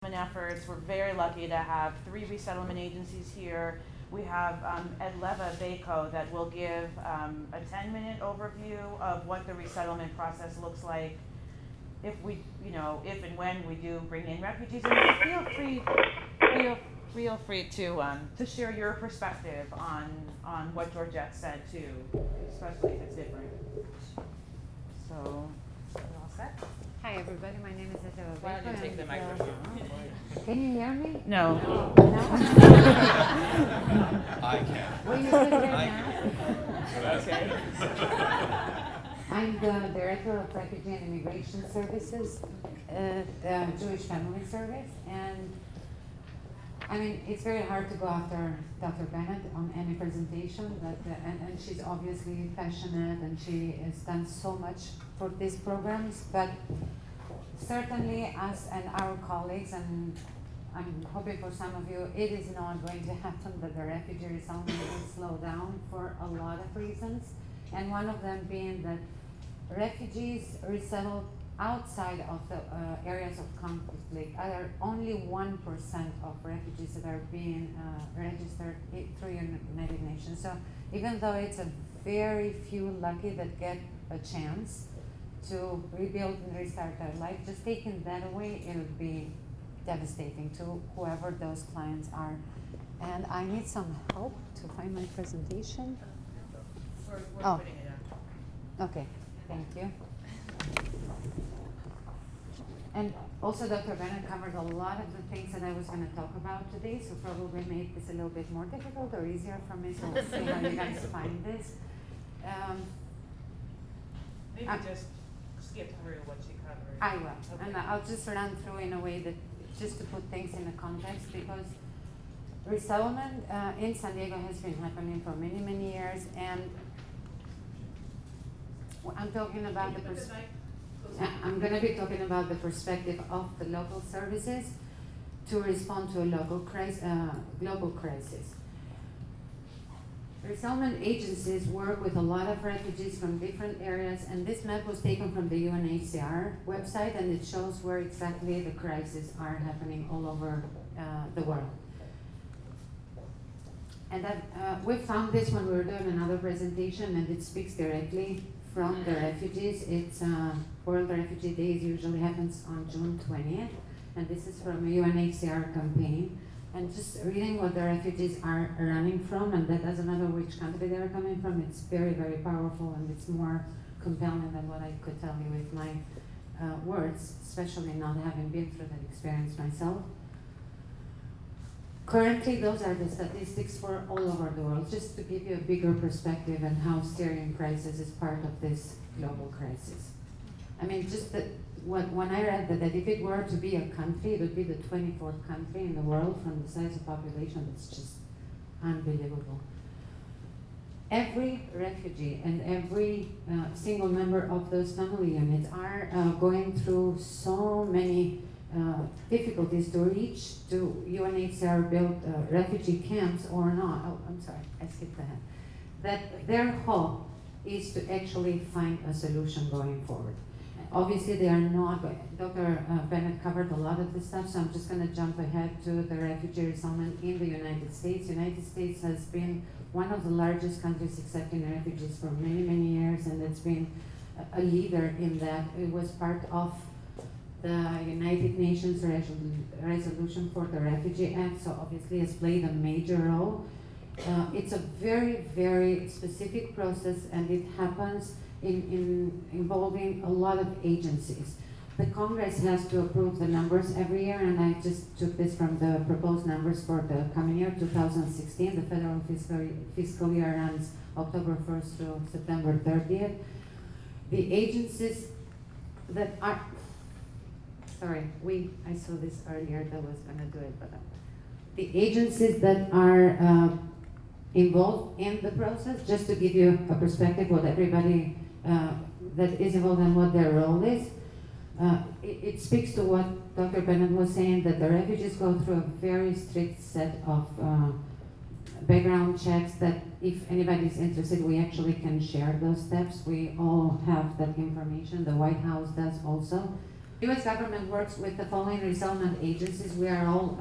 efforts. We're very lucky to have 3 resettlement agencies here. We have Etleva Bejko that will give a 10-minute overview of what the resettlement process looks like if we, if and when we do bring in refugees. And feel free to share your perspective on what Georgette said too, especially if it's different. So, are you all set? Hi everybody, my name is Etleva Bejko. Why don't you take the microphone? Can you hear me? No. No? I can. Will you put your hand? Okay. I'm the Director of Refugee and Immigration Services at the Jewish Family Service, and I mean, it's very hard to go after Dr. Bennett on any presentation, but, and she's obviously passionate and she has done so much for these programs, but certainly us and our colleagues, and I'm hoping for some of you, it is not going to happen that the refugee resettlement will slow down for a lot of reasons, and one of them being that refugees resettled outside of the areas of conflict, are only 1% of refugees that are being registered through United Nations. So even though it's a very few lucky that get a chance to rebuild and restart their life, just taking that away, it would be devastating to whoever those clients are. And I need some help to find my presentation. We're Oh. putting it up. Okay, thank you. And also Dr. Bennett covered a lot of the things that I was going to talk about today, so probably made this a little bit more difficult or easier for me, so we'll see how you guys find this. Maybe just skip through what she covered. I will, Okay. and I'll just run through in a way that, just to put things in a context, because resettlement in San Diego has been happening for many, many years, and I'm talking about I'm going to be talking about the perspective of the local services to respond to a local global crisis. Resettlement agencies work with a lot of refugees from different areas, and this map was taken from the UNHCR website, and it shows where exactly the crises are happening all over the world. And we found this when we were doing another presentation, and it speaks directly from the refugees. It's World Refugee Days usually happens on June 20th, and this is from a UNHCR campaign. And just reading what the refugees are running from, and that doesn't matter which country they are coming from, it's very, very powerful, and it's more compelling than what I could tell you with my words, especially not having been through that experience myself. Currently, those are the statistics for all over the world, just to give you a bigger perspective on how Syrian crisis is part of this global crisis. I mean, just that when I read that if it were to be a country, it would be the 24th country in the world from the size of population. It's just unbelievable. Every refugee and every single member of those family units are going through so many difficulties to reach to UNHCR built refugee camps or not. Oh, I'm sorry, I skipped ahead. That their hope is to actually find a solution going forward. Obviously, they are not. Dr. Bennett covered a lot of this stuff, so I'm just going to jump ahead to the refugee resettlement in the United States. The United States has been one of the largest countries accepting refugees for many, many years, and it's been a leader in that. It was part of the United Nations resolution for the Refugee Act, so obviously has played a major role. It's a very, very specific process, and it happens involving a lot of agencies. The Congress has to approve the numbers every year, and I just took this from the proposed numbers for the coming year, 2016. The federal fiscal year runs October 1st through September 30th. The agencies that are, I saw this earlier that was gonna do it, but the agencies that are involved in the process, just to give you a perspective what everybody that is involved and what their role is. It speaks to what Dr. Bennett was saying, that the refugees go through a very strict set of background checks that if anybody's interested, we actually can share those steps. We all have that information. The White House does also. U.S. government works with the following resettlement agencies. We are all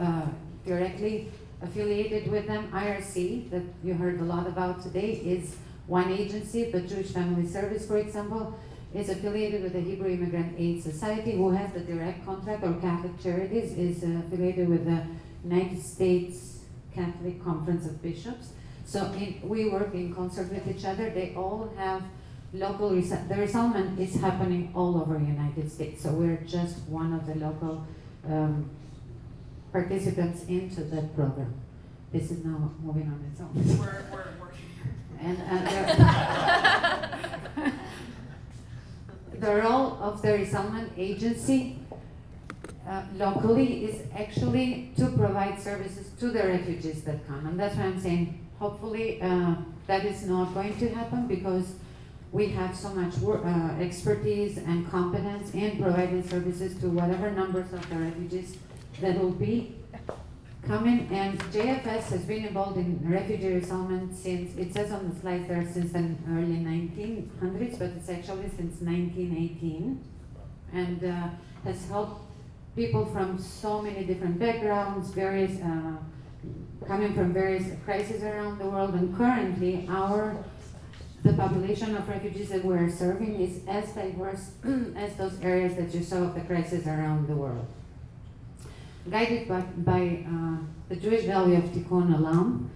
directly affiliated with them. IRC, that you heard a lot about today, is one agency, but Jewish Family Service, for example, is affiliated with the Hebrew Immigrant Aid Society, who has the direct contract, or Catholic Charities is affiliated with the United States Catholic Conference of Bishops. So we work in concert with each other. They all have local, the resettlement is happening all over the United States. So we're just one of the local participants into that program. This is now moving on its own. We're working. And the role of the resettlement agency locally is actually to provide services to the refugees that come. And that's why I'm saying, hopefully that is not going to happen, because we have so much expertise and competence in providing services to whatever numbers of the refugees that will be coming. And JFS has been involved in refugee resettlement since, it says on the slide there, since the early 1900s, but it's actually since 1918, and has helped people from so many different backgrounds, various coming from various crises around the world. And currently the population of refugees that we're serving is as diverse as those areas that you saw of the crisis around the world. Guided by the Jewish value of tikkun olam,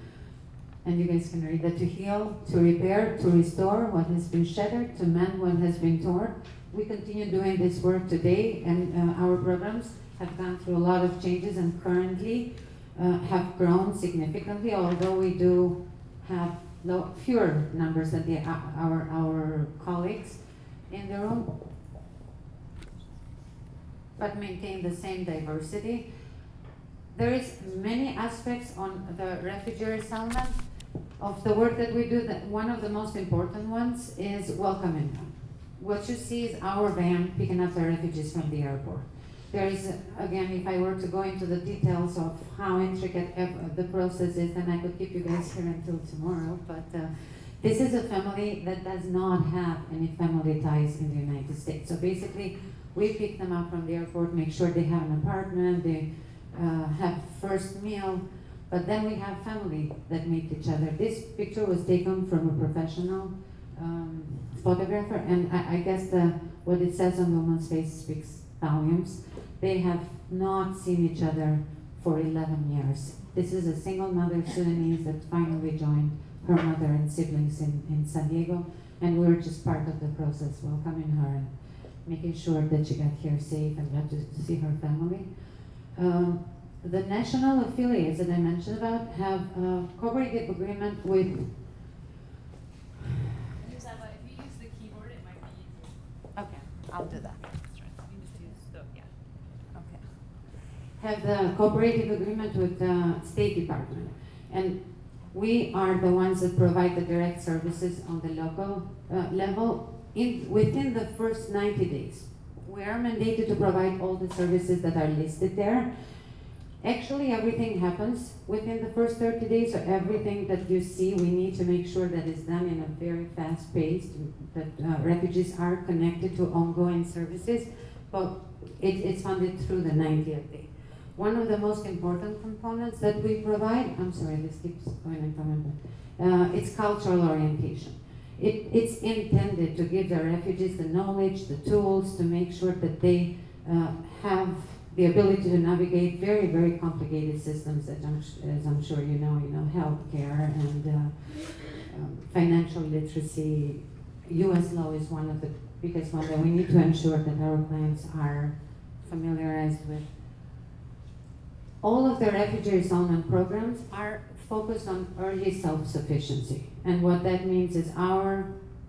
and you guys can read that: to heal, to repair, to restore what has been shattered, to mend what has been torn. We continue doing this work today, and our programs have gone through a lot of changes and currently have grown significantly, although we do have fewer numbers than our colleagues in the room, but maintain the same diversity. There is many aspects on the refugee resettlement of the work that we do. That one of the most important ones is welcoming them. What you see is our van picking up the refugees from the airport. There is, again, if I were to go into the details of how intricate the process is, then I could keep you guys here until tomorrow, but this is a family that does not have any family ties in the United States. So basically, we pick them up from the airport, make sure they have an apartment, they have first meal, but then we have family that meet each other. This picture was taken from a professional photographer, and I guess what it says on the woman's face speaks volumes. They have not seen each other for 11 years. This is a single mother Sudanese that finally joined her mother and siblings in San Diego, and we were just part of the process, welcoming her and making sure that she got here safe and got to see her family. The national affiliates that I mentioned about have a cooperative agreement with. If you use the keyboard, it might be easier. Okay, I'll do that. You just use the, yeah. Okay. Have the cooperative agreement with the State Department, and we are the ones that provide the direct services on the local level within the first 90 days. We are mandated to provide all the services that are listed there. Actually, everything happens within the first 30 days, so everything that you see, we need to make sure that it's done in a very fast pace, that refugees are connected to ongoing services, but it's funded through the 90th day. One of the most important components that we provide, I'm sorry, this keeps going and coming, it's cultural orientation. It's intended to give the refugees the knowledge, the tools to make sure that they have the ability to navigate very, very complicated systems that, as I'm sure you know, healthcare and financial literacy. U.S. law is one of the biggest ones that we need to ensure that our clients are familiarized with. All of the refugee resettlement programs are focused on early self-sufficiency. And what that means is our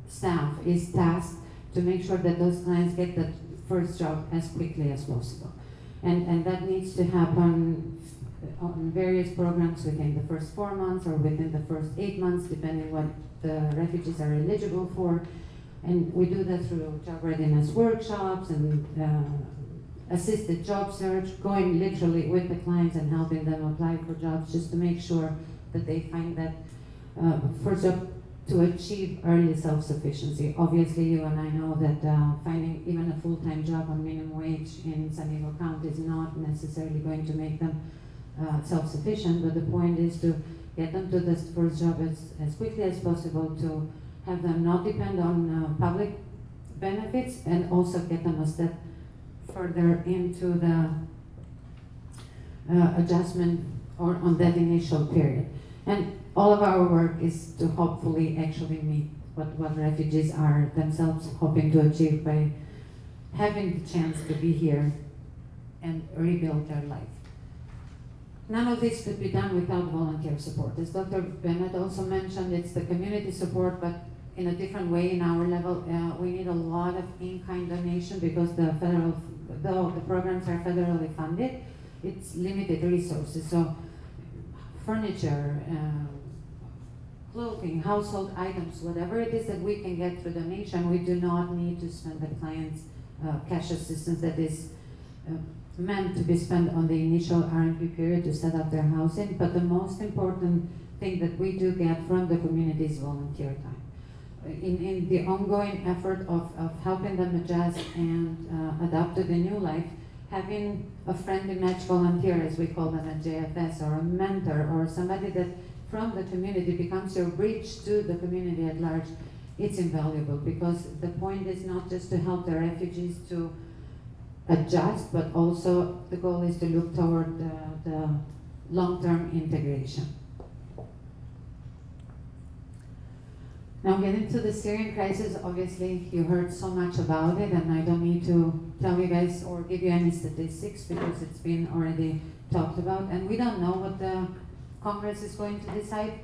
staff is tasked to make sure that those clients get the first job as quickly as possible. And that needs to happen on various programs within the first 4 months or within the first 8 months, depending what the refugees are eligible for. And we do that through job readiness workshops and assisted job search, going literally with the clients and helping them apply for jobs just to make sure that they find that first job to achieve early self-sufficiency. Obviously, you and I know that finding even a full-time job on minimum wage in San Diego County is not necessarily going to make them self-sufficient, but the point is to get them to this first job as quickly as possible, to have them not depend on public benefits, and also get them a step further into the adjustment or on that initial period. And all of our work is to hopefully actually meet what refugees are themselves hoping to achieve by having the chance to be here and rebuild their life. None of this could be done without volunteer support. As Dr. Bennett also mentioned, it's the community support, but in a different way in our level. We need a lot of in-kind donation because though the programs are federally funded, it's limited resources. So furniture, clothing, household items, whatever it is that we can get through donation, we do not need to spend the client's cash assistance that is meant to be spent on the initial RMP period to set up their housing. But the most important thing that we do get from the community is volunteer time. In the ongoing effort of helping them adjust and adapt to the new life, having a friendly match volunteer, as we call them at JFS, or a mentor, or somebody that from the community becomes your bridge to the community at large, it's invaluable, because the point is not just to help the refugees to adjust, but also the goal is to look toward the long-term integration. Now, getting to the Syrian crisis, obviously you heard so much about it, and I don't need to tell you guys or give you any statistics because it's been already talked about, and we don't know what the Congress is going to decide.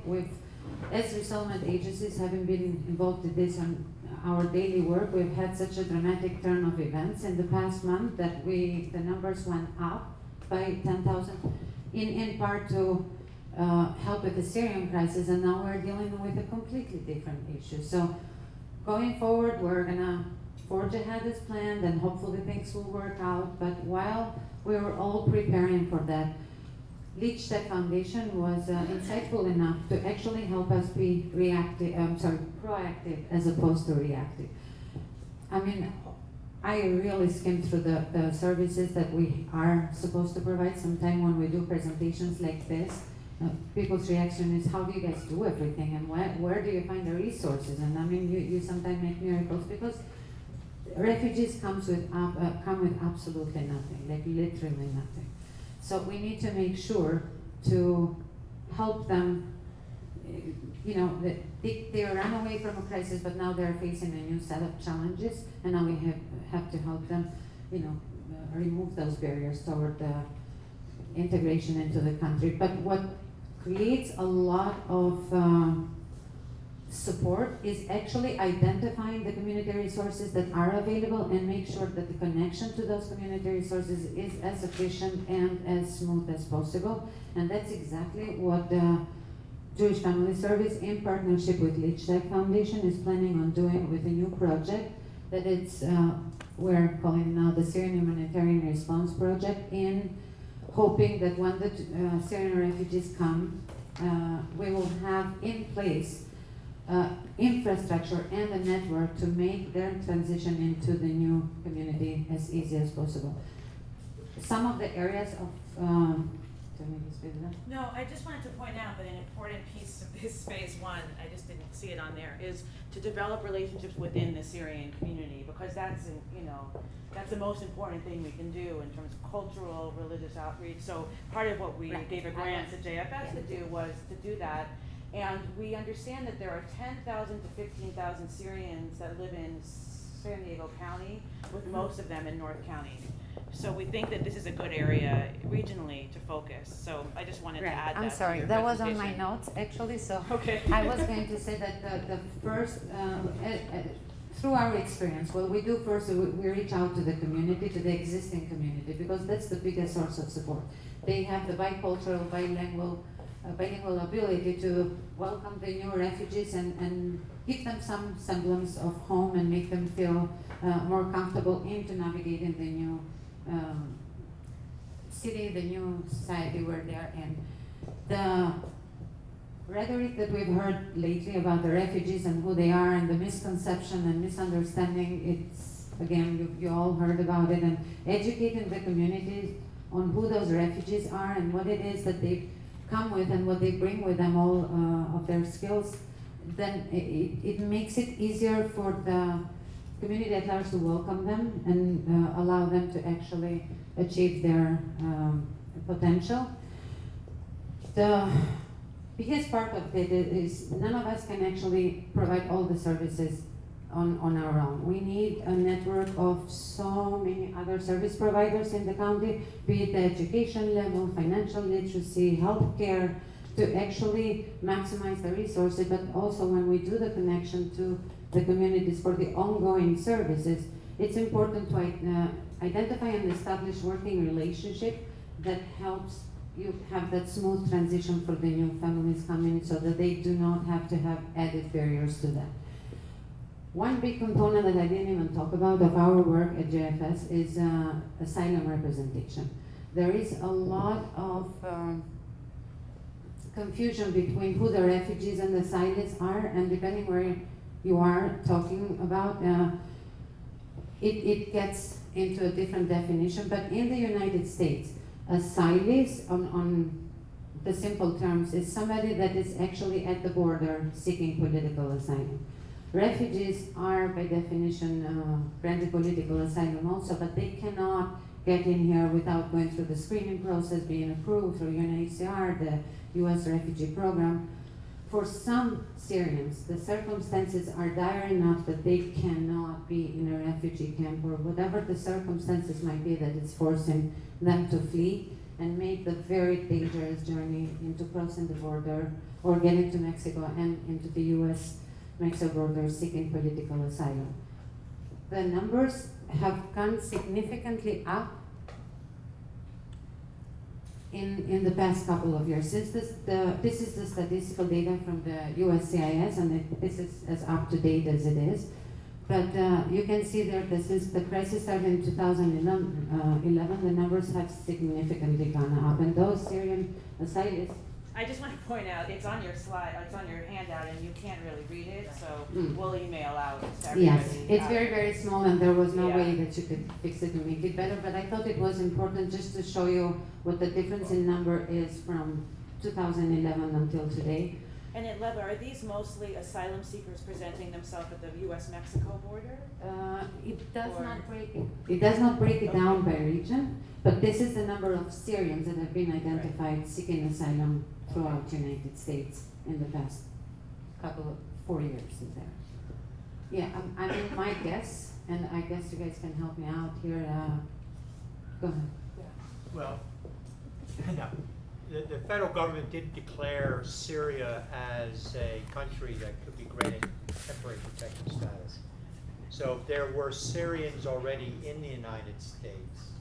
As resettlement agencies, having been involved in this on our daily work, we've had such a dramatic turn of events in the past month that the numbers went up by 10,000, in part to help with the Syrian crisis, and now we're dealing with a completely different issue. So going forward, we're gonna forge ahead as planned, and hopefully things will work out. But while we were all preparing for that, Leichtag Foundation was insightful enough to actually help us be proactive as opposed to reactive. I mean, I really skimmed through the services that we are supposed to provide. Sometime when we do presentations like this, people's reaction is, how do you guys do everything, and where do you find the resources? And I mean, you sometimes make miracles, because refugees come with absolutely nothing, like literally nothing. So we need to make sure to help them, you know, they ran away from a crisis, but now they're facing a new set of challenges, and now we have to help them, you know, remove those barriers toward the integration into the country. But what creates a lot of support is actually identifying the community resources that are available and make sure that the connection to those community resources is as efficient and as smooth as possible. And that's exactly what the Jewish Family Service, in partnership with Leichtag Foundation, is planning on doing with a new project that we're calling now the Syrian Humanitarian Response Project, in hoping that when the Syrian refugees come, we will have in place infrastructure and a network to make their transition into the new community as easy as possible. Some of the areas of, No, I just wanted to point out that an important piece of this phase one, I just didn't see it on there, is to develop relationships within the Syrian community, because that's, that's the most important thing we can do in terms of cultural, religious outreach. So part of what we gave a grant to JFS to do was to do that. And we understand that there are 10,000 to 15,000 Syrians that live in San Diego County, with most of them in North County. So we think that this is a good area regionally to focus. So I just wanted to add that. I'm sorry, to your that was on my presentation. notes actually. So Okay. I was going to say that the first, through our experience, what we do first, we reach out to the community, to the existing community, because that's the biggest source of support. They have the bicultural, bilingual ability to welcome the new refugees and give them some semblance of home and make them feel more comfortable into navigating the new city, the new society where they are in. The rhetoric that we've heard lately about the refugees and who they are and the misconception and misunderstanding, it's, again, you all heard about it, and educating the communities on who those refugees are and what it is that they come with and what they bring with them, all of their skills, then it makes it easier for the community at large to welcome them and allow them to actually achieve their potential. The biggest part of it is none of us can actually provide all the services on our own. We need a network of so many other service providers in the county, be it the education level, financial literacy, healthcare, to actually maximize the resources, but also when we do the connection to the communities for the ongoing services, it's important to identify and establish working relationship that helps you have that smooth transition for the new families coming so that they do not have to have added barriers to that. One big component that I didn't even talk about of our work at JFS is asylum representation. There is a lot of confusion between who the refugees and the asylees are, and depending where you are talking about, it gets into a different definition. But in the United States, asylees, on the simple terms, is somebody that is actually at the border seeking political asylum. Refugees are, by definition, granted political asylum also, but they cannot get in here without going through the screening process, being approved through UNHCR, the US Refugee Program. For some Syrians, the circumstances are dire enough that they cannot be in a refugee camp, or whatever the circumstances might be that is forcing them to flee and make the very dangerous journey into crossing the border or getting to Mexico and into the US-Mexico border seeking political asylum. The numbers have gone significantly up in the past couple of years. This is the statistical data from the USCIS, and this is as up to date as it is. But you can see there that since the crisis started in 2011, the numbers have significantly gone up. And those Syrian asylees. I just want to point out, it's on your slide, it's on your handout, and you can't really read it, so we'll email out to everybody. Yes, it's very, very small, and there was no Yeah. way that you could fix it and make it better, but I thought it was important just to show you what the difference in number is from 2011 until today. And Etleva, are these mostly asylum seekers presenting themselves at the US-Mexico border? It does Or- not break it. It does not break it down by region, but this is the number of Syrians that have been identified seeking asylum throughout the United States in the past 4 years in there. Yeah, I mean, my guess, and I guess you guys can help me out here. Go ahead. Well, no. The federal government did declare Syria as a country that could be granted temporary protective status. So if there were Syrians already in the United States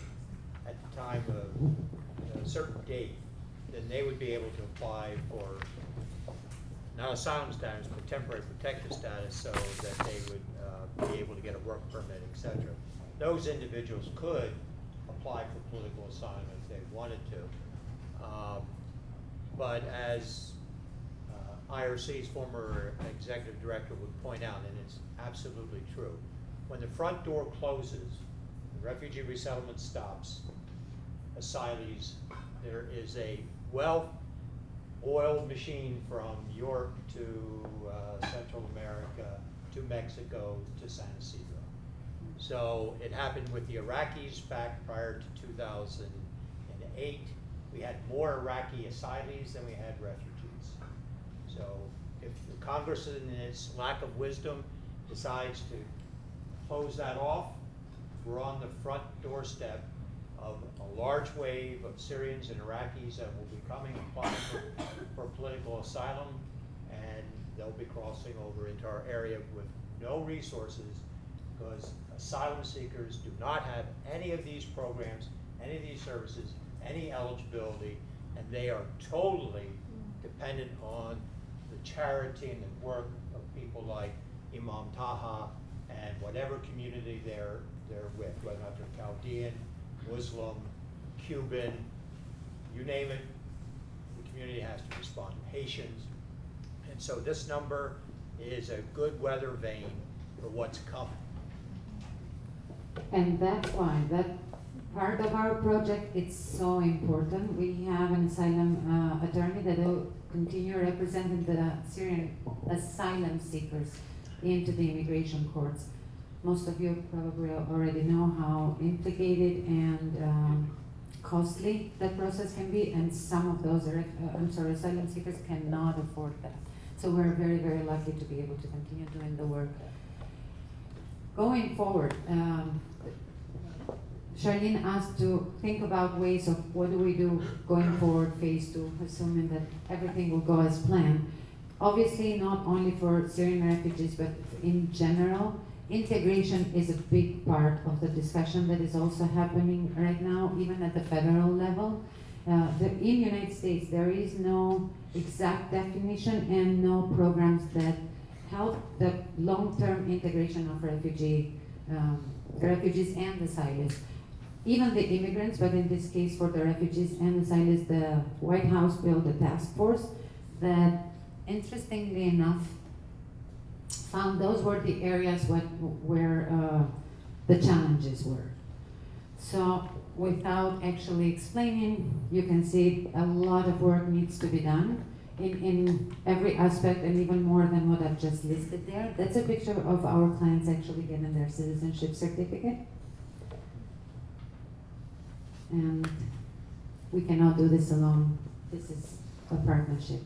at the time of a certain date, then they would be able to apply for not asylum status, but temporary protective status, so that they would be able to get a work permit, etc. Those individuals could apply for political asylum if they wanted to. But as IRC's former executive director would point out, and it's absolutely true, when the front door closes, the refugee resettlement stops, asylees, there is a well-oiled machine from Europe to Central America to Mexico to San Isidro. So it happened with the Iraqis back prior to 2008. We had more Iraqi asylees than we had refugees. So if the Congress in its lack of wisdom decides to close that off, we're on the front doorstep of a large wave of Syrians and Iraqis that will be coming applying for political asylum, and they'll be crossing over into our area with no resources, because asylum seekers do not have any of these programs, any of these services, any eligibility, and they are totally dependent on the charity and the work of people like Imam Taha and whatever community they're with, whether or not they're Chaldean, Muslim, Cuban, you name it, the community has to respond. Haitians, And so this number is a good weather vane for what's coming. And that's why that part of our project is so important. We have an asylum attorney that will continue representing the Syrian asylum seekers into the immigration courts. Most of you probably already know how implicated and costly that process can be, and some of those asylum seekers cannot afford that. So we're very, very lucky to be able to continue doing the work. Going forward, Charlene asked to think about ways of what do we do going forward, phase 2, assuming that everything will go as planned. Obviously, not only for Syrian refugees, but in general, integration is a big part of the discussion that is also happening right now, even at the federal level. In the United States, there is no exact definition and no programs that help the long-term integration of refugees and asylees. Even the immigrants, but in this case for the refugees and asylees, the White House built a task force that, interestingly enough, found those were the areas where the challenges were. So without actually explaining, you can see a lot of work needs to be done in every aspect, and even more than what I've just listed there. That's a picture of our clients actually getting their citizenship certificate. And we cannot do this alone. This is a partnership.